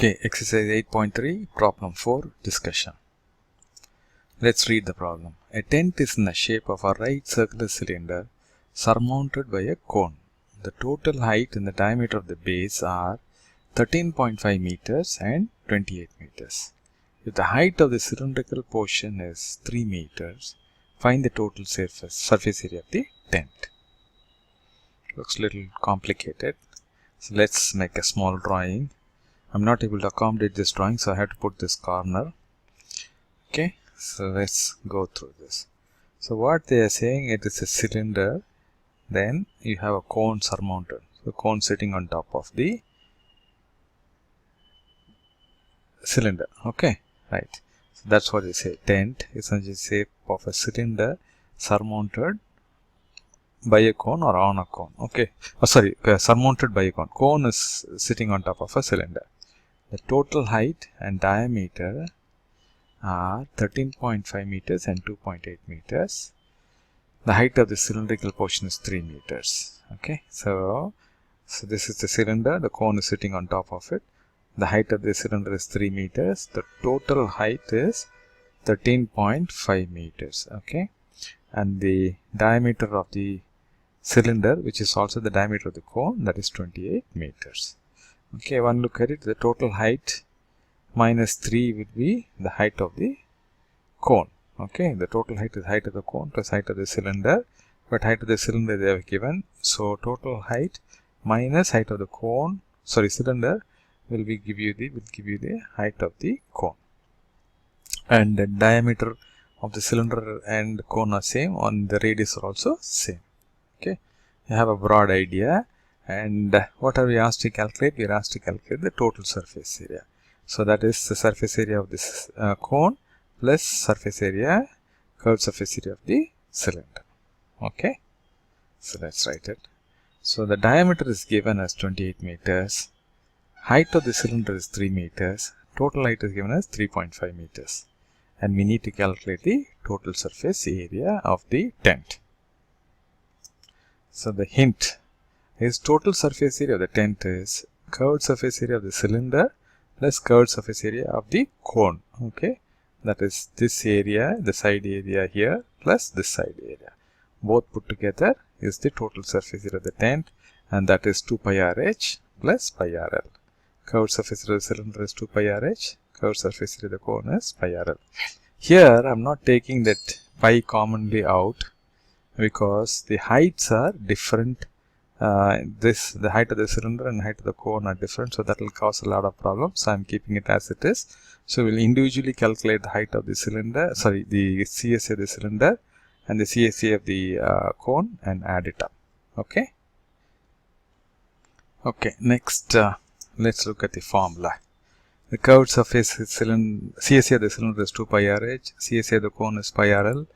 Okay, exercise 8.3, problem 4, discussion. Let's read the problem. A tent is in the shape of a right circular cylinder surmounted by a cone. The total height and the diameter of the base are 13.5 meters and 28 meters. If the height of the cylindrical portion is 3 meters, find the total surface area of the tent. Looks a little complicated. So let's make a small drawing. I'm not able to accommodate this drawing, so I have to put this corner. Okay, so let's go through this. So what they are saying, it is a cylinder, then you have a cone surmounted. So cone sitting on top of the cylinder. Okay, right. So that's what they say. Tent is in the shape of a cylinder surmounted by a cone or on a cone. Okay, surmounted by a cone. Cone is sitting on top of a cylinder. The total height and diameter are 13.5 meters and 2.8 meters. The height of the cylindrical portion is 3 meters. Okay, so this is the cylinder, the cone is sitting on top of it. The height of the cylinder is 3 meters. The total height is 13.5 meters. Okay, and the diameter of the cylinder, which is also the diameter of the cone, that is 28 meters. Okay, one look at it, the total height minus 3 will be the height of the cone. Okay, the total height is height of the cone plus height of the cylinder, but height of the cylinder they have given. So total height minus height of the cone, cylinder will give you the height of the cone. And the diameter of the cylinder and cone are same, on the radius are also same. Okay, you have a broad idea. And what are we asked to calculate? We are asked to calculate the total surface area. So that is the surface area of this cone plus surface area, curved surface area of the cylinder. Okay, so let's write it. So the diameter is given as 28 meters. Height of the cylinder is 3 meters. Total height is given as 3.5 meters. And we need to calculate the total surface area of the tent. So the hint is total surface area of the tent is curved surface area of the cylinder plus curved surface area of the cone. Okay, that is this area, the side area here plus this side area. Both put together is the total surface area of the tent, and that is 2 pi RH plus pi RL. Curved surface area of the cylinder is 2 pi RH, curved surface area of the cone is pi RL. Here I am not taking that pi commonly out because the heights are different. The height of the cylinder and height of the cone are different, so that will cause a lot of problems. So I am keeping it as it is. So we will individually calculate the height of the cylinder, the CSA of the cylinder and the CSA of the cone and add it up. Okay. Okay. Next, let's look at the formula. The curved surface cylinder, CSA of the cylinder is 2 pi RH, CSA of the cone is pi RL.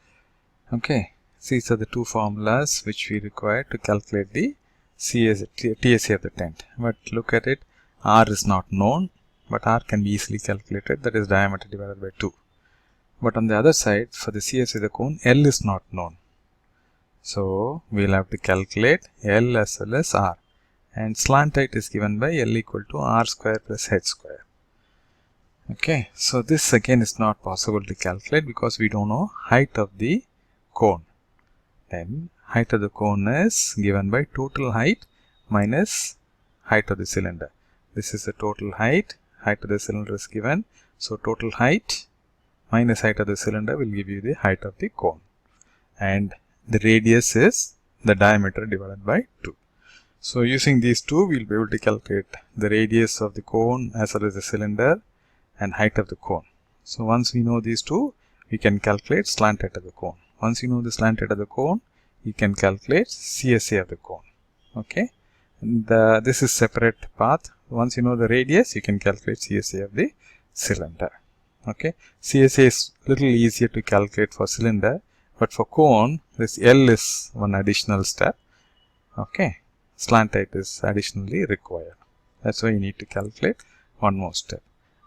Okay. These are the two formulas which we require to calculate the TSA of the tent. But look at it, R is not known, but R can be easily calculated, that is diameter divided by 2. But on the other side, for the CSA of the cone, L is not known. So we will have to calculate L as well as R. And slant height is given by L equal to R square plus H square. Okay, so this again is not possible to calculate because we don't know height of the cone. Then height of the cone is given by total height minus height of the cylinder. This is the total height. Height of the cylinder is given. So total height minus height of the cylinder will give you the height of the cone. And the radius is the diameter divided by 2. So using these two, we will be able to calculate the radius of the cone as well as the cylinder and height of the cone. So once we know these two, we can calculate slant height of the cone. Once you know the slant height of the cone, you can calculate CSA of the cone. Okay, and this is separate path. Once you know the radius, you can calculate CSA of the cylinder. Okay, CSA is little easier to calculate for cylinder, but for cone, this L is one additional step. Okay, slant height is additionally required. That's why you need to calculate one more step.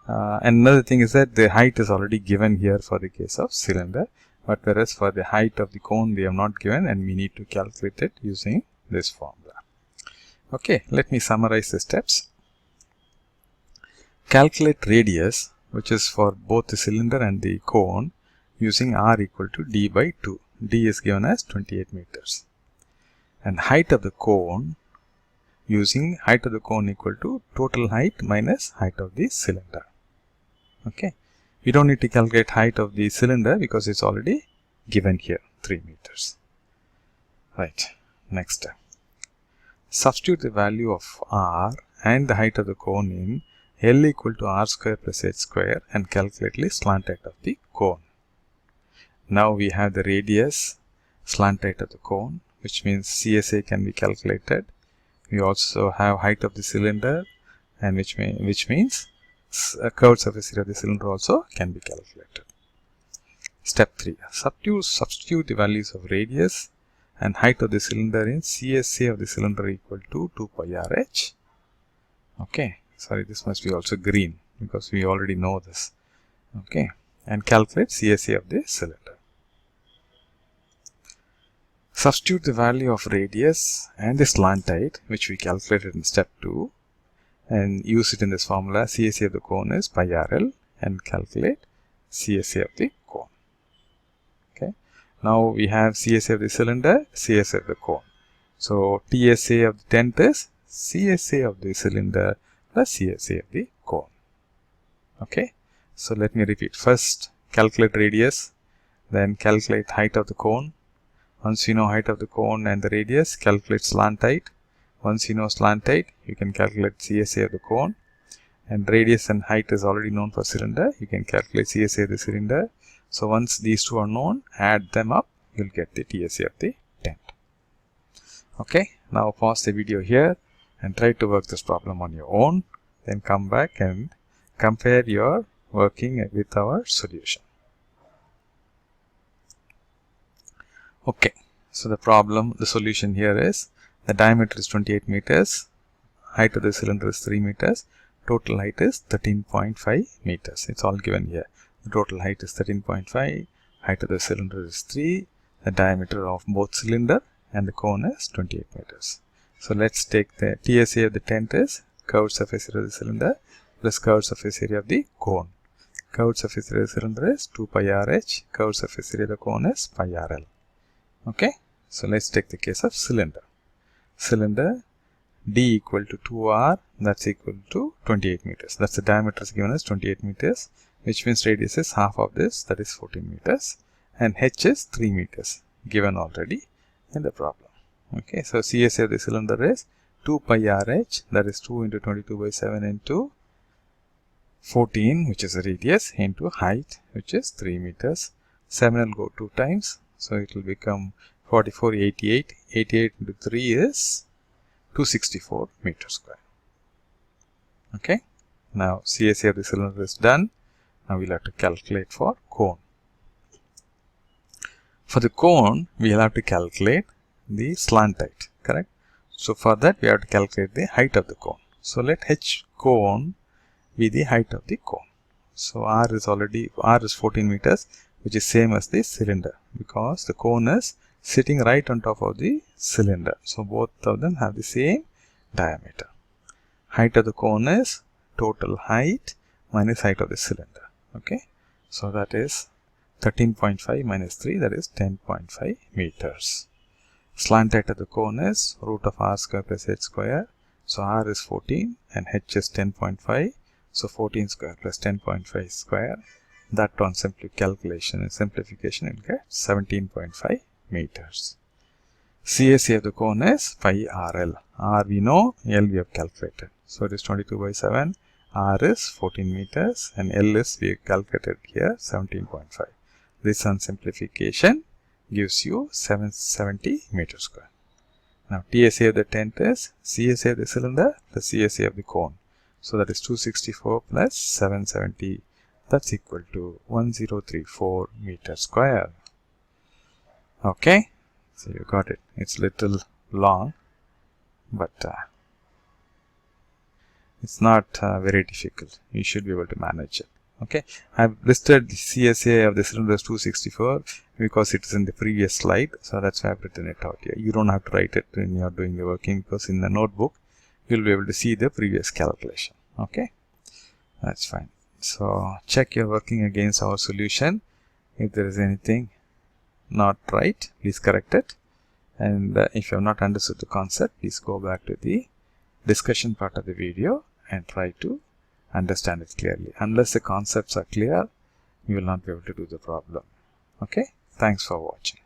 Another thing is that the height is already given here for the case of cylinder. But whereas for the height of the cone they have not given, and we need to calculate it using this formula. Okay, let me summarize the steps. calculate radius, which is for both the cylinder and the cone, using r equal to d by 2. D is given as 28 meters. And height of the cone, using height of the cone equal to total height minus height of the cylinder. Okay. We don't need to calculate height of the cylinder because it's already given here, 3 meters. Right. Next step. Substitute the value of r and the height of the cone in L equal to r square plus h square and calculate the slant height of the cone. Now we have the radius, slant height of the cone, which means CSA can be calculated. We also have height of the cylinder, and which means curved surface area of the cylinder also can be calculated. Step 3. Substitute the values of radius and height of the cylinder in CSA of the cylinder equal to 2 pi RH. Okay, sorry, this must be also green because we already know this. Okay, and calculate CSA of the cylinder. Substitute the value of radius and the slant height, which we calculated in step 2, and use it in this formula. CSA of the cone is pi RL, and calculate CSA of the cone. Okay. Now we have CSA of the cylinder, CSA of the cone. So TSA of the tent is CSA of the cylinder plus CSA of the cone. Okay. So let me repeat. First, calculate radius, then calculate height of the cone. Once you know height of the cone and the radius, calculate slant height. Once you know slant height, you can calculate CSA of the cone. And radius and height is already known for cylinder. You can calculate CSA of the cylinder. So once these two are known, add them up, you'll get the TSA of the tent. Okay, now pause the video here and try to work this problem on your own. Then come back and compare your working with our solution. Okay, so the solution here is the diameter is 28 meters, height of the cylinder is 3 meters, total height is 13.5 meters. It's all given here. The total height is 13.5, height of the cylinder is 3, the diameter of both cylinder and the cone is 28 meters. So let's take the TSA of the tent is curved surface area of the cylinder plus curved surface area of the cone. Curved surface area of the cylinder is 2 pi RH, curved surface area of the cone is pi RL. Okay, so let's take the case of cylinder. Cylinder D equal to 2R, that's equal to 28 meters. That's the diameter is given as 28 meters, which means radius is half of this, that is 14 meters, and H is 3 meters, given already in the problem. Okay, so CSA of the cylinder is 2 pi RH, that is 2 into 22 by 7 into 14, which is the radius, into height, which is 3 meters. 7 will go 2 times. So it will become 44, 88. 88 into 3 is 264 meters square. Okay. Now CSA of the cylinder is done. Now we'll have to calculate for cone. For the cone, we'll have to calculate the slant height. Correct. So for that, we have to calculate the height of the cone. So let H cone be the height of the cone. So R is 14 meters. Which is same as the cylinder because the cone is sitting right on top of the cylinder. So both of them have the same diameter. Height of the cone is total height minus height of the cylinder. Okay, so that is 13.5 minus 3, that is 10.5 meters. Slant height of the cone is root of r square plus h square. So r is 14 and h is 10.5. So 14 square plus 10.5 square. That on simplification, you'll get 17.5 meters. CSA of the cone is pi RL. R we know, L we have calculated. So it is 22 by 7. R is 14 meters and L is we calculated here 17.5. This on simplification gives you 770 meters square. Now TSA of the tent is CSA of the cylinder plus CSA of the cone. So that is 264 plus 770. That's equal to 1034 meters square. Okay, so you got it. It's little long, but it's not very difficult. You should be able to manage it. Okay, I've listed the CSA of the cylinder as 264 because it is in the previous slide. So that's why I've written it out here. You don't have to write it when you're doing the working because in the notebook, you'll be able to see the previous calculation. Okay. That's fine. So check your working against our solution. If there is anything not right, please correct it. And if you have not understood the concept, please go back to the discussion part of the video and try to understand it clearly. Unless the concepts are clear, you will not be able to do the problem. Okay, thanks for watching.